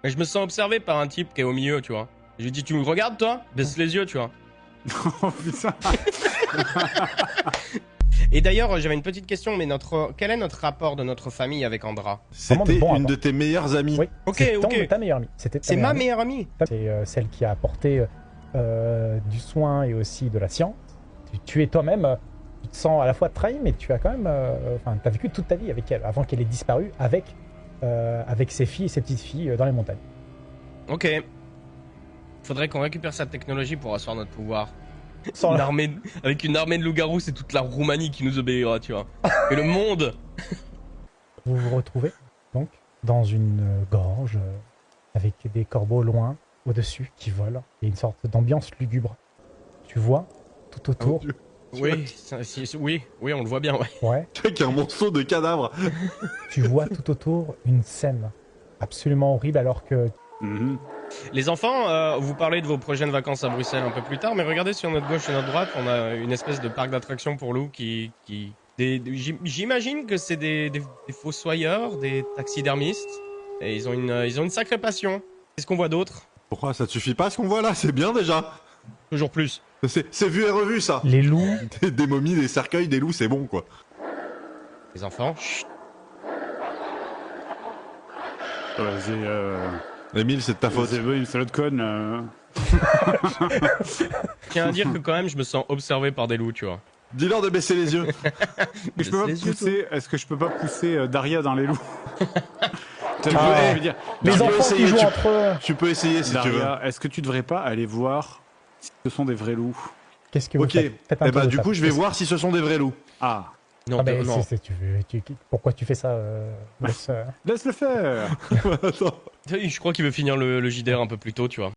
Mais je me sens observé par un type qui est au milieu, tu vois. Je lui dis, tu me regardes, toi? Baisse les yeux, tu vois. Oh putain. Et d'ailleurs, j'avais une petite question, mais quel est notre rapport de notre famille avec Andra? C'était bon une rapport. de tes meilleures amies. Oui. Ok, C'est ok. ta meilleure amie. C'était ta C'est ma amie. meilleure amie. C'est celle qui a apporté du soin et aussi de la science. Tu es toi-même, tu te sens à la fois trahi, mais tu as quand même, enfin, tu as vécu toute ta vie avec elle, avant qu'elle ait disparu, avec ses filles et ses petites filles dans les montagnes. Ok. Faudrait qu'on récupère sa technologie pour asseoir notre pouvoir. Sans la- Avec une armée de loups-garous, c'est toute la Roumanie qui nous obéira, tu vois. Et le monde. Vous vous retrouvez donc dans une gorge avec des corbeaux loin au-dessus qui volent et une sorte d'ambiance lugubre. Tu vois tout autour, Oui, oui, on le voit bien, ouais. ouais, Avec un monceau de cadavres. tu vois tout autour une scène absolument horrible alors que Mhm. Les enfants, vous parlez de vos prochaines vacances à Bruxelles un peu plus tard, mais regardez sur notre gauche et notre droite, on a une espèce de parc d'attractions pour loups j'imagine que c'est des fossoyeurs, des taxidermistes, et ils ont une sacrée passion. Qu'est-ce qu'on voit d'autre? Pourquoi ça te suffit pas ce qu'on voit là? C'est bien déjà. Toujours plus. C'est vu et revu ça. les loups Des momies, des cercueils, des loups, c'est bon quoi. Les enfants, chut. Vas-y, Émile, c'est de ta faute. c'est une salope de conne. Je tiens à dire que quand même, je me sens observé par des loups, tu vois. Dis-leur de baisser les yeux. Je peux pas Les yeux, pousser. Est-ce que je peux pas pousser Daria dans les loups? Tu Ah. peux- Je veux dire, les tu peux enfants essayer, qui jouent tu- entre eux. Tu peux essayer si tu veux. Daria, est-ce que tu devrais pas aller voir si ce sont des vrais loups? Qu'est-ce que vous Ok. faites? Faites un Eh tour bah de du table. coup, je vais Qu'est-ce- voir si ce sont des vrais loups. Ah, Non, Ah ben, non. pourquoi tu fais ça Bruce laisse le faire. Attends. Je crois qu'il veut finir le JDR un peu plus tôt, tu vois.